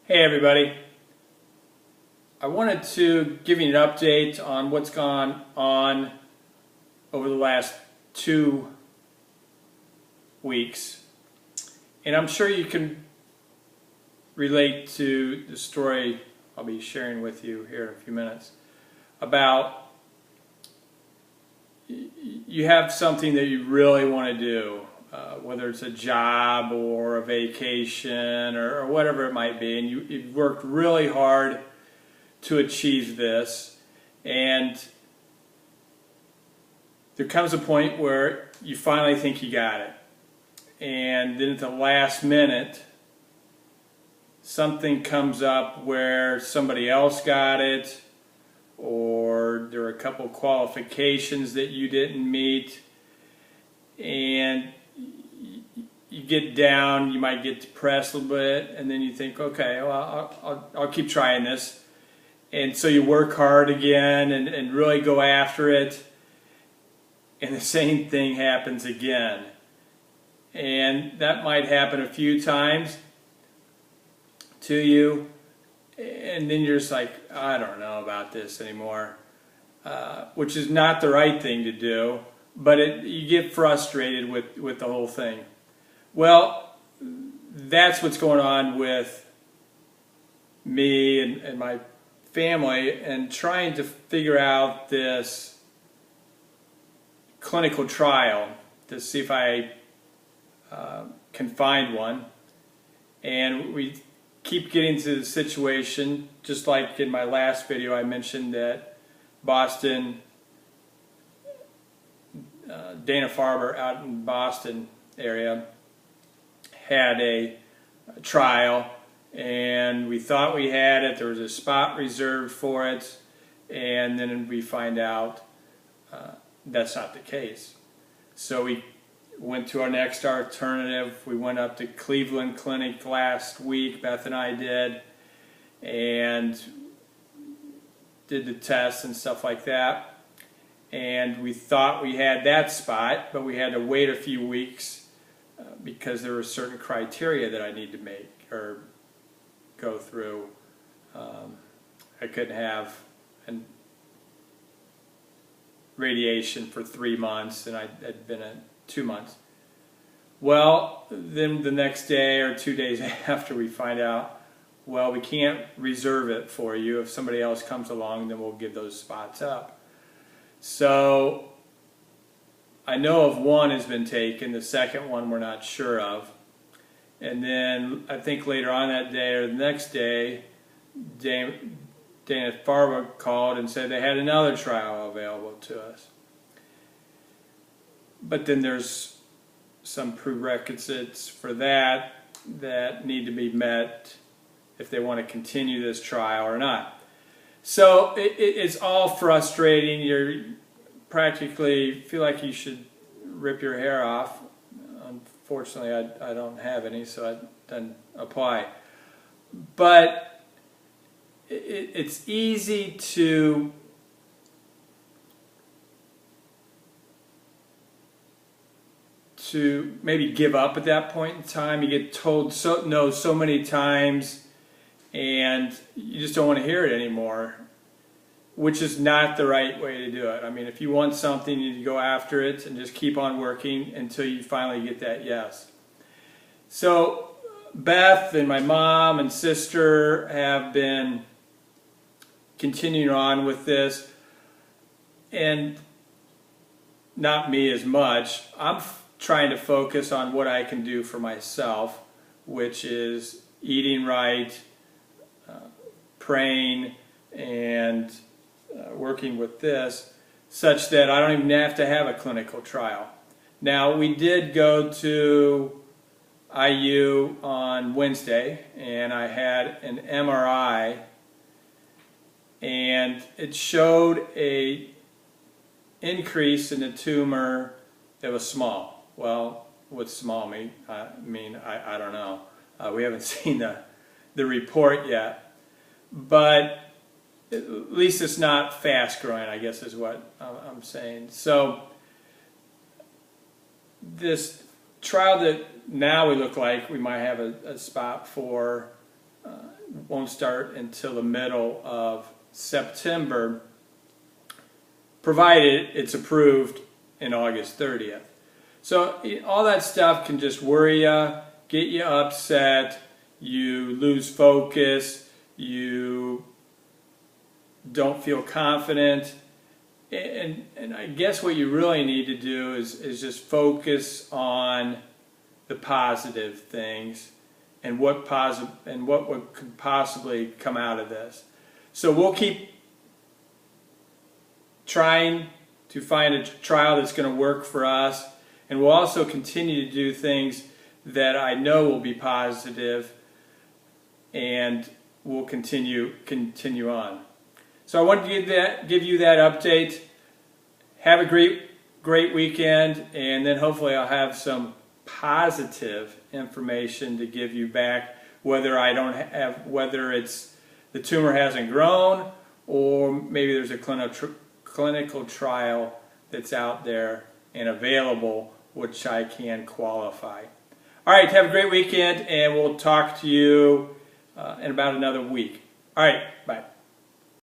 Hey everybody, I wanted to give you an update on what's gone on over the last 2 weeks, and I'm sure you can relate to the story I'll be sharing with you here in a few minutes about you have something that you really want to do, whether it's a job or a vacation or whatever it might be, and you've worked really hard to achieve this, and there comes a point where you finally think you got it, and then at the last minute something comes up where somebody else got it, or there are a couple qualifications that you didn't meet, and you get down, you might get depressed a little bit, and then you think, okay, well, I'll keep trying this. And so you work hard again and really go after it, and the same thing happens again. And that might happen a few times to you, and then you're just like, I don't know about this anymore, which is not the right thing to do, but you get frustrated with the whole thing. Well, that's what's going on with me and my family, and trying to figure out this clinical trial to see if I can find one. And we keep getting to the situation, just like in my last video I mentioned that Boston, Dana-Farber out in Boston area had a trial, and we thought we had it. There was a spot reserved for it, and then we find out that's not the case. So we went to our next alternative. We went up to Cleveland Clinic last week, Beth and I did, and did the tests and stuff like that, and we thought we had that spot, but we had to wait a few weeks because there were certain criteria that I need to make or go through. I couldn't have radiation for 3 months, and I had been at 2 months. Well, then the next day or 2 days after, we find out, well, we can't reserve it for you. If somebody else comes along, then we'll give those spots up. So I know of one has been taken, the second one we're not sure of. And then I think later on that day or the next day, Dana-Farber called and said they had another trial available to us. But then there's some prerequisites for that need to be met if they want to continue this trial or not. So it's all frustrating. You're practically feel like you should rip your hair off. Unfortunately, I don't have any, so it doesn't apply. But it's easy to maybe give up at that point in time. You get told no so many times, and you just don't want to hear it anymore, which is not the right way to do it. I mean, if you want something, you need to go after it and just keep on working until you finally get that yes. So Beth and my mom and sister have been continuing on with this, and not me as much. I'm trying to focus on what I can do for myself, which is eating right, praying, and working with this, such that I don't even have to have a clinical trial. Now, we did go to IU on Wednesday, and I had an MRI, and it showed a increase in the tumor that was small. Well, what's small mean? I don't know. We haven't seen the report yet, but at least it's not fast growing, I guess is what I'm saying. So this trial that now we look like we might have a spot for won't start until the middle of September, provided it's approved in August 30th. So all that stuff can just worry you, get you upset, you lose focus, you don't feel confident. And I guess what you really need to do is just focus on the positive things and what could possibly come out of this. So we'll keep trying to find a trial that's going to work for us, and we'll also continue to do things that I know will be positive, and we'll continue on. So I wanted to give you that update. Have a great weekend, and then hopefully I'll have some positive information to give you back, whether it's the tumor hasn't grown, or maybe there's a clinical trial that's out there and available which I can qualify. All right, have a great weekend, and we'll talk to you in about another week. All right, bye.